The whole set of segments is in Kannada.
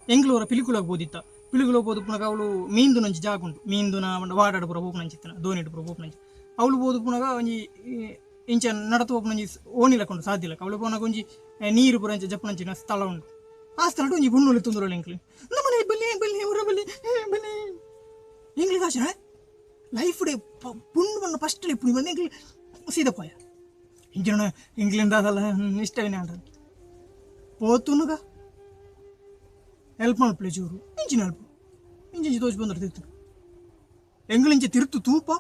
ಎಂಗ್ಳೂರ ಪಿಲಿಕುಲಗೆ ಬೋದಿತ್ತ ಪಿಲಿಕುಲ ಬೋದು ಪುನಗ ಅವಳು ಮೀಂದು ನಂಚಿ ಜಾಗುಂಡು ಮೀಂದುನ ವಾಡಾಡು ಪುರ ಹೋಪು ನಂಚಿತ್ತನ ದೋನಿಡು ಪುರ ಹೋಪು ನಂಚಿ ಅವಳು ಬೋದು ಪುನಗ ಒಂಜಿ ಇಂಚ ನಡತು ಹೋಪು ನಂಜಿ ಓಣಿಲಕೊಂಡು ಸಾಧ್ಯ ಇಲ್ಲ ಅವಳು ಪುನಗ ಒಂಜಿ ನೀರು ಪುರ ಇಂಚ ಜಪ್ಪನಂಚಿನ ಸ್ಥಳ ಉಂಟು ಆ ಸ್ಥಳ ಒಂಜಿ ಬುಣ್ಣುಲಿ ತುಂದುರಳು ಎಂಕ್ಲಿ ನಮ್ಮನೆ ಬಲ್ಲಿ ಬಲ್ಲಿ ಊರ ಬಲ್ಲಿ ಬಲ್ಲಿ ಎಂಗ್ಲಿ ಭಾಷೆ ಲೈಫ್ ಡೇ ಪುಣ್ಣು ಬಣ್ಣ ಫಸ್ಟ್ ಪುಣಿ ಬಂದು ಎಂಗ್ಲಿ ಸೀದಪ್ಪಾಯ ಇಂಚಿನ ಇಂಗ್ಲಿಂದ ಅದಲ್ಲ ಇಷ್ಟವೇನೆ ಅಂಟ పోతునుగ ಹೆಲ್ಪ್ ಮಲ್ಪ್ಲೆ ಚೂರು ಇಂಚಿನ ಹೆಲ್ಪ್ ಇಂಚಿ ತೋಚ್ ಬಂದ್ರೆ ತಿರ್ತು ಎಂಗ್ಲಿಂಚೆ ತಿರ್ತು ತೂಪ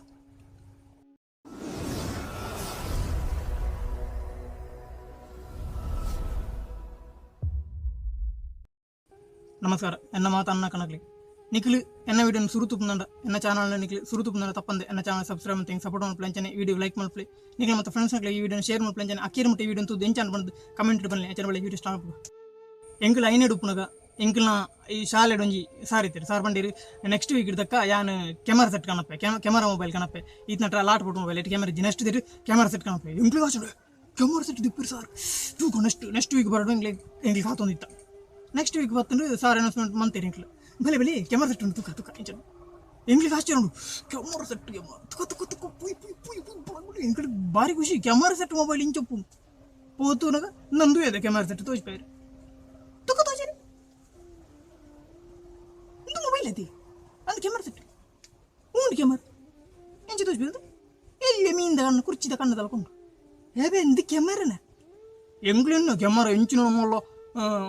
ನಮಸ್ಕಾರ ಎನ್ನ ಮಾತು ಅನ್ನ ಕಣಕ್ಲಿ ನಿಖಿಲ್ ಎನ್ನ ವಿಡಿಯೋ ಸುರುತುಪ್ಪುಂದ ಎನ್ನ ಚಾನಲ್ ನಿಖಿಲ್ ಸುರುತುಪ್ಪುಂದ ತಪ್ಪಂದೆ ಎನ್ನ ಚಾನಲ್ ಸಬ್ಸ್ಕ್ರೈಬ್ ಮತ್ತೆ ಸಪೋರ್ಟ್ ಮಾಡ್ಪ್ಲೆ ವಿಡಿಯೋ ಲೈಕ್ ಮಾಡ್ಪ್ಲೆ ನಿಖಿಲ್ ಮತ್ತೆ ಫ್ರೆಂಡ್ಸ್ ಈ ವಿಡಿಯೋ ಶೇರ್ ಮಾಡ್ಪ್ಲೆ ಅಕ್ಕೇರ್ ಮತ್ತೆ ವಿಡಿಯೋ ತುದ್ದು ಎಂಚಾನ್ ಬಂದು ಕಮೆಂಟ್ ಬನ್ನಿ ಎಚ್ಚರ ಬಳಿ ವಿಡಿಯೋ ಸ್ಟಾರ್ಟ್ ಎಂಕಲ್ ಐನೇಡು ಉಪ್ಪುನಗ ಎಂಕಲ್ನ ಈ ಶಾಲೆ ಒಂಜಿ ಸಾರ್ ಇತ್ತೀರಿ ಸಾರ್ ಬಂದಿರಿ ನೆಕ್ಸ್ಟ್ ವೀಕ್ ಇಡ್ದಕ್ಕ ಯಾನ್ ಕ್ಯಾಮರಾ ಸೆಟ್ ಕಣಪ್ಪೆ ಕ್ಯಾಮರಾ ಮೊಬೈಲ್ ಕಣಪ್ಪೆ ಈತನ ಲಾಟ್ ಬಿಟ್ಟು ಮೊಬೈಲ್ ಇಟ್ಟು ಕ್ಯಾಮರಾ ನೆಕ್ಸ್ಟ್ ದಿರಿ ಕ್ಯಾಮರಾ ಸೆಟ್ ಕಣಪ್ಪೆ ಎಂಕ್ಲಿಗೆ ಆಚೆ ಕ್ಯಾಮರಾ ಸೆಟ್ ದಿಪ್ಪಿರಿ ಸಾರ್ ತೂಕು ನೆಕ್ಸ್ಟ್ ವೀಕ್ ಬರೋದು ಎಂಕ್ಲಿಗೆ ಹಾತೊಂದಿತ್ತ ನೆಕ್ಸ್ಟ್ ವೀಕ್ ಬರ್ತಂದ್ರೆ ಸಾರ್ ಅನೌನ್ಸ್ಮೆಂಟ್ ಮಂತೀರಿ ಎಂಕ್ಲು ಬೆಲೆ ಬೆಲೆ ಕ್ಯಾಮರಾ ಸೆಟ್ ಉಂಟು ತುಕ ಇಂಚನು ಎಂಕ್ಲಿಗೆ ಆಶ್ಚರ್ಯ ಉಂಟು ಕ್ಯಾಮರಾ ಸೆಟ್ ತುಕ ಪುಯ್ ಪುಯ್ ಪುಯ್ ಪುಯ್ ಎಂಕ್ಲಿಗೆ ಭಾರಿ ಖುಷಿ ಕ್ಯಾಮರಾ ಸೆಟ್ ಮೊಬೈಲ್ ಇಂಚೊಪ್ಪು ಪೋತುನಾಗ ನಂದು ಇದೆ ಕ್ಯಾಮರಾ ಸೆಟ್ ತೋಚ್ಪೇರಿ ತುಕ ತೋಚರಿ ಇದು ಮೊಬೈಲ್ ಐತಿ ಅಂದ್ ಕ್ಯಾಮರಾ ಸೆಟ್ ಉಂಡು ಕ್ಯಾಮರಾ ಎಂಚ ತೋಚ್ಬೇಕು ಎಲ್ಲಿ ಮೀನ್ದ ಕಣ್ಣು ಕುರ್ಚಿದ ಕಣ್ಣು ತಲ್ಕೊಂಡು ಹೇಗೆ ಎಂದ ಕ್ಯಾಮರಾನ ಎಂಗ್ಲಿನ್ನು ಕ್ಯಾಮರಾ ಎಂಚಿನ ಮೊಲ್ಲ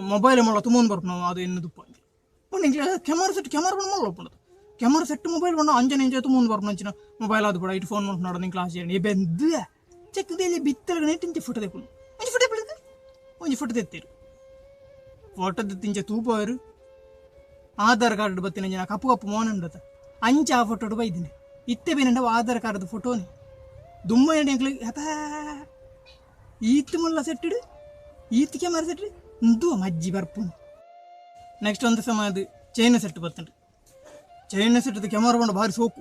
ಮೊಬೈಲ್ ಮೊಲ್ಲ ತುಂಬ ಬರ್ಪ ನಾವು ಅದು ಎನ್ನು ತುಪ್ಪ ಕ್ಯಾಮರಾ ಸೆಟ್ ಕ್ಯಾಮರಾ ಬಂದು ಮೊಲ್ಲ ಒಪ್ಪಣದು ಕ್ಯಾಮರಾ ಸೆಟ್ ಮೊಬೈಲ್ ಬಂದು ಅಂಜನೆ ಎಂಜ ತುಂಬ ಬರ್ಪ ನಂಚಿನ ಮೊಬೈಲ್ ಅದು ಬಿಡ ಇಟ್ಟು ಫೋನ್ ಮಾಡ್ಕೊಂಡು ನಿಂಗೆ ಕ್ಲಾಸ್ ಹೇಳಿ ಬೆಂದು ಚೆಕ್ಕದಲ್ಲಿ ಬಿತ್ತಲ ನೆಟ್ ಇಂಚೆ ಫೋಟೋ ತೆಕ್ಕೊಂಡು ಒಂಜಿ ಫೋಟೋ ಬಿಡದು ಒಂಜಿ ಫೋಟೋ ತೆತ್ತೀರು ಫೋಟೋ ತೆತ್ತಿಂಚೆ ತೂಪವರು ಆಧಾರ್ ಕಾರ್ಡ್ ಬತ್ತಿನ ಜನ ಕಪ್ಪು ಕಪ್ಪು ಮೋನ ಉಂಡತ ಅಂಚೆ ಆ ಫೋಟೋ ಬೈದಿನಿ ಇತ್ತೆ ಬೇನಂಡ ಆಧಾರ್ ಕಾರ್ಡ್ ಫೋಟೋನಿ ದುಮ್ಮ ಎಂಕ್ಲಿಗೆ ಹ್ಯಾಪಾ ಈತ್ ಮುಲ್ಲ ಸೆಟ್ಟಿಡು ಈತ್ ಕ್ಯಾಮರಾ ಸೆಟ್ ಇಂದು ಮಜ್ಜಿ ಬರ್ಪು ನೆಕ್ಸ್ಟ್ ಒಂದು ಸಮಯ ಅದು ಚೈನಾ ಸೆಟ್ ಬರ್ತಂಡ್ರಿ ಚೈನಾ ಸೆಟ್ದು ಕ್ಯಾಮರಾ ಬಂದು ಭಾರಿ ಸೋಕು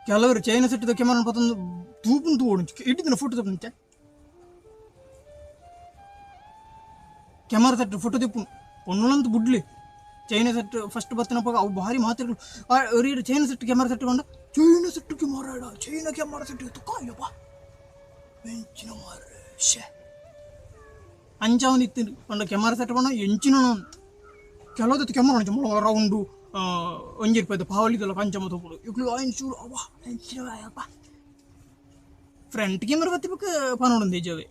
ಕೆಲವರು ಚೈನಾ ಸೆಟ್ದು ಕ್ಯಾಮರಾ ಬತ್ತೊಂದು ತೂಪು ತೂಡು ಇಟ್ಟಿದ್ದಿನ ಫೋಟೋ ತಪ್ಪಂಚೆ ಕ್ಯಾಮರಾ ಸೆಟ್ ಫೋಟೋ ತಿಪ್ಪು ಒನ್ನೊಂದು ಬುಡ್ಲಿ ಚೈನಾ ಸೆಟ್ ಫಸ್ಟ್ ಬತ್ತಿನಪ್ಪಾಗ ಅವು ಭಾರಿ ಮಾತಾಡ್ಗಳು ಅವ್ರಿಗೆ ಚೈನಾ ಸೆಟ್ ಕ್ಯಾಮರಾ ಸೆಟ್ ಕೊಂಡ ಚೈನಾ ಸೆಟ್ ಕ್ಯಾಮರಾ ಇಡ ಚೈನಾ ಕ್ಯಾಮರಾ ಸೆಟ್ ತುಕಾಯಪ್ಪ ಎಂಚಿನ ಮಾರ ಶೇ ಅಂಚ ಒಂದು ಇತ್ತು ಕೊಂಡ ಕ್ಯಾಮರಾ ಸೆಟ್ ಕೊಂಡ ಎಂಚಿನ ಕೆಲವತ್ತು ಕ್ಯಾಮರಾ ರೌಂಡು ಒಂಜಿ ರೂಪಾಯಿದು ಪಾವಲಿದಲ್ಲ ಪಂಚಮ ತಗೊಡು ಇವ್ಳು ಚೂರು ಅವ್ವ ಎಂಚಿನಪ್ಪ ಫ್ರಂಟ್ ಕ್ಯಾಮರಾ ಬತ್ತಿಬೇಕು ಪನೋಡೊಂದು ಹೆಜ್ಜವೆ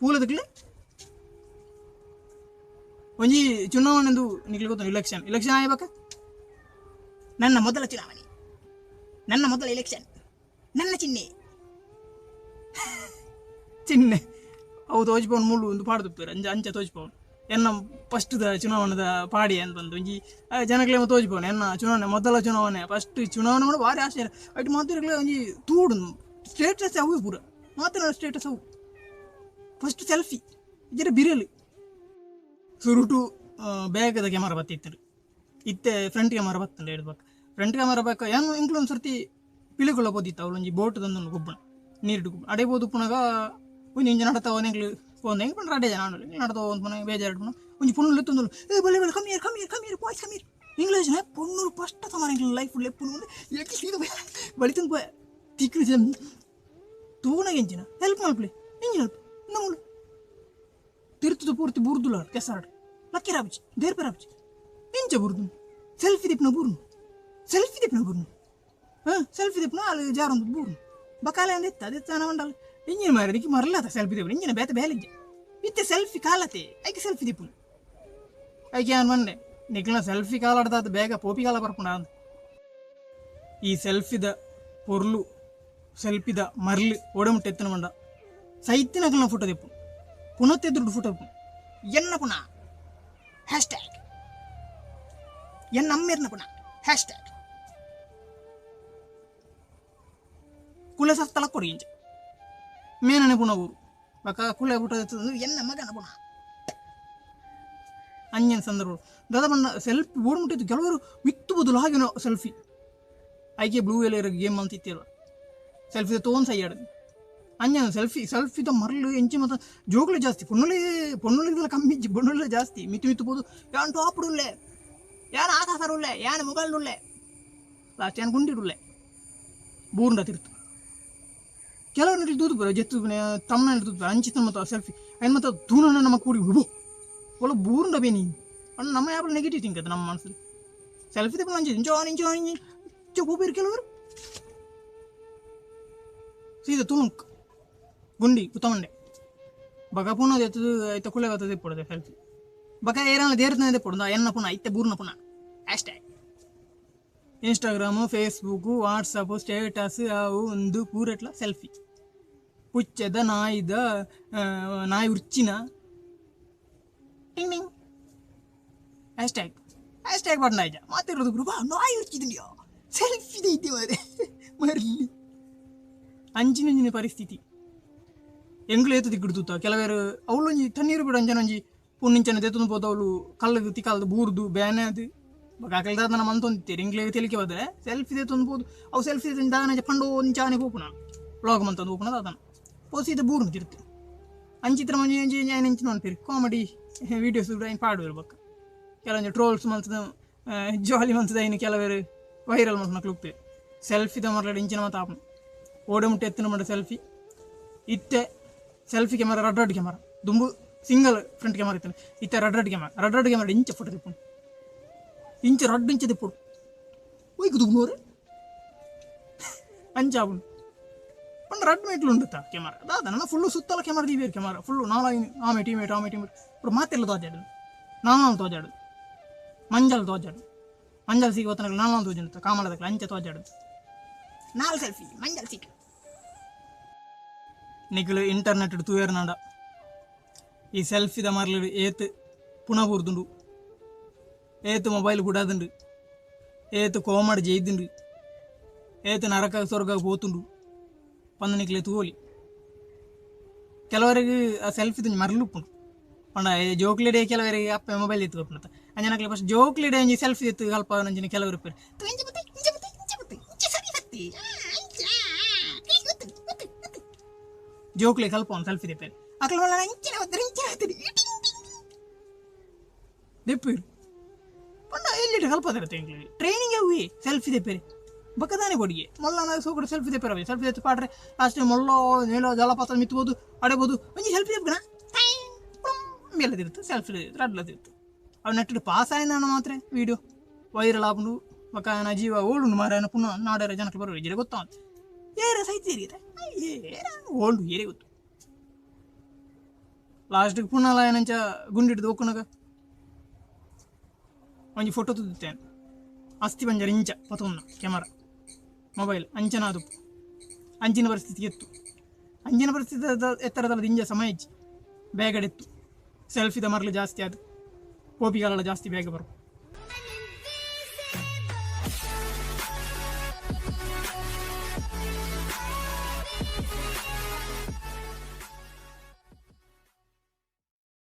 ಪೂಲದಕ್ಲೆ ಒಂಜಿ ಚುನಾವಣೆಂದು ನಿಖಿಲ್ ಗೊತ್ತ ಇಲೆಕ್ಷನ್ ಆಗ್ಬೇಕ ನನ್ನ ಮೊದಲ ಚುನಾವಣೆ ನನ್ನ ಮೊದಲ ಎಲೆಕ್ಷನ್ ನನ್ನ ಚಿಹ್ನೆ ಅವು ತೋಚ್ಪವನು ಮುಳ್ಳು ಒಂದು ಪಾಡು ತುಪ್ಪಿರ ಅಂಚೆ ತೋಚ್ಪವನು ಎನ್ನ ಫಸ್ಟ್ದ ಚುನಾವಣೆದ ಪಾಡಿ ಅಂತ ಬಂದು ಒಂಜಿ ಜನಗಳೇ ತೋಚ್ಪವನು ಎನ್ನ ಚುನಾವಣೆ ಮೊದಲ ಚುನಾವಣೆ ಫಸ್ಟ್ ಚುನಾವಣೆ ಮಾಡಿ ಭಾರಿ ಆಶ್ಚರ್ಯ ಅಟ್ಟು ಮಾತಾಡಲೇ ಒಂಜಿ ತೂಡು ಸ್ಟೇಟಸ್ ಅವು ಪೂರ ಮಾತಾಡೋ ಸ್ಟೇಟಸ್ ಅವು ಫಸ್ಟ್ ಸೆಲ್ಫಿ ಇದರ ಬಿರಿಯಲು ಸುರುಟು ಬೇಗದ ಕ್ಯಾಮರಾ ಬತ್ತಿತ್ತು ಇತ್ತೆ ಫ್ರಂಟ್ ಕ್ಯಾಮರಾ ಬತ್ತಂಡೆ ಹೇಳ್ಬೇಕು ಫ್ರಂಟ್ ಕ್ಯಾಮರಾ ಬೇಕು ಏನು ಇಂಕ್ಲೊಂದು ಸರ್ತಿ ಪಿಳಿಕೊಳ್ಳ ಬೋದಿತ್ತು ಅವಳು ಒಂಜಿ ಬೋಟ್ ತಂದು ಗೊಬ್ಬಣ ನೀರಿಟ್ಟು ಗೊಬ್ಬಣ ಅಡೆ ಬೋದು ಪುನಗ ಒಂದು ಇಂಜ ನಡತಾವ ಎಂಗ್ಲು ಫೋನ್ ಹೆಂಗೆ ಪಂಡ್ರೆ ಅಡೆ ಜನ ನಡತಾವ ಒಂದು ಪುನಃ ಬೇಜಾರು ಪುನಃ ಒಂಜಿ ಪುಣ್ಣು ತಂದು ಬಲೆ ಬಲೆ ಕಮ್ಮೀರ್ ಬಾಯ್ಸ್ ಕಮ್ಮೀರ್ ಇಂಗ್ಲೀಷ್ ಪೊಣ್ಣೂರು ಫಸ್ಟ್ ಸಮಾನ ಇಂಗ್ಲೀಷ್ ಲೈಫ್ ಲೆಪ್ಪು ಬಳಿತಂದು ಪೋಯ ತಿಕ್ಕು ಜನ ತೂನಾಗ ಎಂಚಿನ ಹೆಲ್ಪ್ ಮಾಡ್ಪ್ಲಿ ಇಂಜಿನ ಹೆಲ್ಪ್ ನಮ್ಮಳು ತಿರುತದ ಪೂರ್ತಿ ಬುರ್ದುಲ ಕೆಸಾಡ್ ಲಕ್ಕಿ ರಾಬಿಚಿ ದೇರ್ ಪರಾಬಿಚಿ ಇಂಚ ಬುರ್ದು ಸೆಲ್ಫಿ ದಿಪ್ನ ಬುರ್ನು ಸೆಲ್ಫಿ ದಿಪ್ನ ಅಲ್ಲಿ ಜಾರೊಂದು ಬುರ್ನು ಬಕಾಲೆ ಅಂದ ಇತ್ತ ಅದೇ ತಾನ ಮಂಡಲ ಇಂಜಿನ ಮಾರದಿಕ್ಕೆ ಮರಲಾತ ಸೆಲ್ಫಿ ದಿಪ್ನ ಇಂಜಿನ ಬೇತ ಬೇಲಿಜ್ಜೆ ಇತ್ತೆ ಸೆಲ್ಫಿ ಕಾಲತೆ ಐಕೆ ಸೆಲ್ಫಿ ದಿಪ್ಪು ಐಕೆ ನಾನು ಮಂಡೆ ನಿಕ್ಲ ಸೆಲ್ಫಿ ಕಾಲಾಡ್ದಾದ ಬೇಗ ಪೋಪಿ ಕಾಲ ಬರ್ಪುಂಡ ಅಂದ ಈ ಸೆಲ್ಫಿದ ಪೊರ್ಲು ಸೆಲ್ಫಿದ ಮರ್ಲು ಒಡಮುಟ್ಟ ಎತ್ತನ ಮಂಡ ಸೈತಿನಕಲ್ನ ಫೋಟೋ ದಿಪ್ಪು ಪುನಃ ತೆದ್ದುಡು ಫೋಟೋ ಎನ್ನ ಪುನಃ ಹ್ಯಾಶ್ಟ್ಯಾಗ್ ಎನ್ನ ಅಮ್ಮೇರ್ನ ಪುನಃ ಹ್ಯಾಶ್ಟ್ಯಾಗ್ ಕುಲೆ ಸಸ್ತಲ ಕೊಡಿ ಇಂಚ ಮೇನನೆ ಪುನಃ ಊರು ಬಕ ಕುಲೆ ಫೋಟೋ ಎನ್ನ ಮಗನ ಪುನಃ ಅಂಜನ ಸಂದರ್ಭ ದಾದ ಬಣ್ಣ ಸೆಲ್ಫಿ ಬೋರ್ಡ್ ಮುಟ್ಟಿದ್ದು ಕೆಲವರು ಮಿತ್ತು ಬದಲು ಹಾಗೆ ಸೆಲ್ಫಿ ಆಯ್ಕೆ ಬ್ಲೂ ಎಲ್ಲ ಗೇಮ್ ಅಂತ ಇತ್ತಿರಲ್ಲ ಸೆಲ್ಫಿ ತೊಗೊಂಡು ಸೈಯಾಡ ಅಂಜನ ಸೆಲ್ಫಿದ ಮರಳು ಎಂಚಿ ಮತ್ತು ಜೋಗುಲೆ ಜಾಸ್ತಿ ಪೊಣ್ಣುಳಿದೆಲ್ಲ ಕಮ್ಮಿ ಪೊಣ್ಣುಳೆ ಜಾಸ್ತಿ ಮಿತ್ತು ಬೋದು ಯಾನ್ ಟಾಪ್ ಉಳ್ಳೆ ಯಾನು ಆಕಾಶರುಳ್ಳೆ ಯಾನು ಮೊಬೈಲ್ಡುಳ್ಳೆ ಲಾಸ್ಟ್ ಯಾನು ಗುಂಡಿಡುಳ್ಳೆ ಬೂರ್ಂಡ ತಿರ್ತು ಕೆಲವರು ನಟಿ ತೂತು ಬರೋ ಜೆತ್ತು ತಮ್ಮನ ತೂತು ಅಂಚಿತ ಮತ್ತು ಸೆಲ್ಫಿ ಏನು ಮತ್ತು ತೂನನ್ನ ನಮ್ಮ ಕೂಡಿ ಹುಬು ಒಳ್ಳೆ ಬೂರ್ಂಡ ಬೇನಿ ಅಣ್ಣ ನಮ್ಮ ಯಾವಾಗ ನೆಗೆಟಿವ್ ಥಿಂಕ್ ಅದು ನಮ್ಮ ಮನಸ್ಸಲ್ಲಿ ಸೆಲ್ಫಿ ತಗೊಂಡು ಅಂಚಿ ಇಂಚೋ ಹೋಗ್ಬೇರು ಕೆಲವರು ಸೀದಾ ತುಣುಕ್ ಗುಂಡಿ ಕುತ್ತಮಂಡೆ ಬಗ ಪುನಃ ಎತ್ತದು ಐತ ಕುಳ್ಳೆಗತ್ತದ ತೆಪ್ಪೊಡದೆ ಸೆಲ್ಫಿ ಬಗ ಏರನ್ನ ದೇರ್ತನೆ ತೆಪ್ಪೊಡ ಎನ್ನ ಪುನಃ ಐತೆ ಬೂರ್ನ ಪುನಃ hashtag Instagram Facebook WhatsApp status ಅವು ಒಂದು ಪೂರೆಟ್ಲ ಸೆಲ್ಫಿ ಪುಚ್ಚದ ನಾಯಿ ಉರ್ಚಿನ ಟಿಂಗ್ ಟಿಂಗ್ ಹ್ಯಾಶ್ಟ್ಯಾಗ್ ಬಣ್ಣ ಆಯ್ತ ಮಾತಾಡೋದು ಗ್ರೂಪ ನಾಯಿ ಉರ್ಚಿದೆಯಾ ಸೆಲ್ಫಿ ಐತೆ ಮರಲಿ ಅಂಚಿನ ಪರಿಸ್ಥಿತಿ ಎಂಗ್ಳು ಏತು ದಿಗ್ಗಿಡ್ತುತ್ತ ಕೆಲವರು ಅವಳು ಒಂಜಿ ತಣ್ಣೀರು ಬಿಡು ಅಂಜನೊಂಜಿ ಪುಣ್ಣಿಂಚನ ತೆತ್ತುಂದು ಪೋತ ಅವಳು ಕಲ್ಲದು ತಿಕ್ಕಲ್ದು ಬೂರ್ದು ಬ್ಯಾನೆ ಅದು ಕಾಕಲ್ದಾದ ನಮ್ಮ ಅಂತೊಂದಿತ್ತೇರಿ ಇಂಗ್ಲಿಗೆ ತೆಲಿಕೆ ಹೋದರೆ ಸೆಲ್ಫಿ ತೆತ್ತೊಂದು ಪೋದು ಅವು ಸೆಲ್ಫಿ ದಾನ ಪಂಡು ಒಂಚಾನೆ ಹೋಪುನ ವ್ಲಾಗ್ ಮಂತಂದು ಹೋಪುನದ ಅದನ್ನು ಪೋಸಿದ ಬೂರ್ನು ತಿರ್ತು ಅಂಚಿತ್ರ ಮಂಜಿ ಅಂಜಿ ಎಂಚಿನ ಅನ್ಪೇರಿ ಕಾಮಿಡಿ ವೀಡಿಯೋಸ್ ಏನು ಪಾಡು ಇರ್ಬೇಕು ಕೆಲವೊಂದು ಟ್ರೋಲ್ಸ್ ಮಂತದ ಜಾಲಿ ಮಂತದ ಇನ್ನು ಕೆಲವರು ವೈರಲ್ ಮಂತ ಕ್ಲುಕ್ತೇವೆ ಸೆಲ್ಫಿದ ಮರಳು ಇಂಚಿನ ಮತ್ತು ಆಪನು ಓಡೆ ಮುಟ್ಟೆ ಎತ್ತಿನ ಮಾಡ ಸೆಲ್ಫಿ ಇತ್ತೆ ಸೆಲ್ಫಿ ಕ್ಯಾಮರಾ ರಡ್ ಕ್ಯಾಮರಾ ದುಂಬು ಸಿಂಗಲ್ ಫ್ರಂಟ್ ಕ್ಯಾಮರಾ ಇತ್ತಾನೆ ಇತ್ತೆ ರಡ್ ಕ್ಯಾಮರಾ ಇಂಚ ಫೋಟೋ ತಿಪ್ಪುಂಡು ಇಂಚ ರಡ್ ಇಂಚ ತಿಪ್ಪುಡು ಒಯ್ಕು ದುಬ್ನೂರು ಅಂಚಾಪುಂಡು ಪಂಡ ರಡ್ ಮೇಟ್ಲು ಉಂಡುತ್ತಾ ಕ್ಯಾಮರಾ ಅದಾದ ನನ್ನ ಫುಲ್ಲು ಸುತ್ತಲ ಕ್ಯಾಮರಾ ದೀವೇರು ಕ್ಯಾಮರಾ ಫುಲ್ಲು ಆಮೆ ಟೀಮೇಟ್ ఇప్పుడు ಮಾತೆಲ್ಲ ತೋಜಾಡು ನಾಲ್ಕು ತೋಜಾಡು ಮಂಜಲ್ ಸಿಗಿ ಹೊತ್ತನ ನಾಲ್ಕು ತೋಜಾಡು ಕಾಮಲದ ಅಂಚ ತೋಜಾಡು ನಾಲ್ ಸೆಲ್ಫಿ ಮಂಜಲ್ ಸಿಗಿ ನಿಖಲು ಇಂಟರ್ನೆಟ್ ತೂಯರ್ನಾಡ ಈ ಸೆಲ್ಫಿದ ಮರಲು ಏತು ಪುನಃ ಬೂರ್ದುಂಡು ಏತು ಮೊಬೈಲ್ ಬಿಡಾದುಂಡು ಏತು ಕೋಮಡ್ ಜೈದುಂಡು ಏತು ನರಕ ಸ್ವರ್ಗ పోతుండు ಪಂದು ನಿಕ್ಲೆ ತೂಲಿ ಕೆಲವರಿಗೆ ಆ ಸೆಲ್ಫಿದ ಮರಲುಪ್ಪುಂಡು ಪಂಡ ಜೋಕ್ಲಿಡೆ ಕೆಲವರಿಗೆ ಅಪ್ಪ ಮೊಬೈಲ್ ಎತ್ತು ಕೊಪ್ಪುಂಡು ಅಂಜನಕ್ಲೆ ಫಸ್ಟ್ ಜೋಕ್ಲಿಡೆ ಒಂಜಿ ಸೆಲ್ಫಿ ಎತ್ತು ಅಲ್ಪ ನಂಜಿನ ಕೆಲವರು ಇಪ್ಪರು ಜೋಕ್ಲೆ ಕಲ್ಪ ಒಂದು ಸೆಲ್ಫಿ ದೆಪ್ಪೇರು ಅಕ್ಲ ದೆಪ್ಪೇರು ಪಂಡ ಎಲ್ಲಿಟ್ಟು ಕಲ್ಪದಿರುತ್ತೆ ಇಂಗ್ಲಿ ಟ್ರೈನಿಂಗ್ ಅವು ಸೆಲ್ಫಿ ದೆಪ್ಪೇರಿ ಬಕ್ಕದಾನೆ ಕೊಡಿಗೆ ಮೊಲ್ಲ ಸೋಕಡೆ ಸೆಲ್ಫಿ ದೆಪ್ಪೇರವೆ ಸೆಲ್ಫಿ ದೆತ್ತು ಪಾಡ್ರೆ ಲಾಸ್ಟ್ ಮೊಲ್ಲ ನೀಲೋ ಜಲಪಾತ ಮಿತ್ಬೋದು ಅಡೆಬೋದು ಒಂಜಿ ಸೆಲ್ಫಿ ದೆಪ್ಪನ ಮೇಲದಿರುತ್ತೆ ಸೆಲ್ಫಿ ರಡ್ಲದಿರುತ್ತೆ ಅವು ನೆಟ್ಟು ಪಾಸ್ ಆಯ್ನ ಮಾತ್ರ ವೀಡಿಯೋ ವೈರಲ್ ಆಪುಂಡು ಬಕ್ಕ ಜೀವ ಓಡುಂಡು ಮಾರ ಪುನಃ ನಾಡರ ಜನಕ್ಕೆ ಬರೋ ಜರ ಗೊತ್ತಾಂತ ಏರ ಸೈತಿ ಓಲ್ಡು ಏರೇ ಗೊತ್ತು ಲಾಸ್ಟ್ಗೆ ಪುನಃ ಏನಂಚ ಗುಂಡಿಡ್ದು ಹೋಗ್ಕೊನಾಗ ಒಂಜಿ ಫೋಟೋ ತುತ್ತೇನೆ ಅಸ್ಥಿ ಪಂಜರ ಇಂಚ ಪತೊಂದು ಕ್ಯಾಮರಾ ಮೊಬೈಲ್ ಅಂಚನಾದು ಅಂಚಿನ ಪರಿಸ್ಥಿತಿ ಎತ್ತು ಅಂಚಿನ ಪರಿಸ್ಥಿತಿ ಎತ್ತರದಲ್ಲದ ಇಂಜ ಸಮಯ ಹೆಚ್ಚಿ ಬೇಗಡೆತ್ತು ಸೆಲ್ಫಿದ ಮರಳು ಜಾಸ್ತಿ ಅದು ಕೋಪಿಗಳೆಲ್ಲ ಜಾಸ್ತಿ ಬೇಗ ಬರು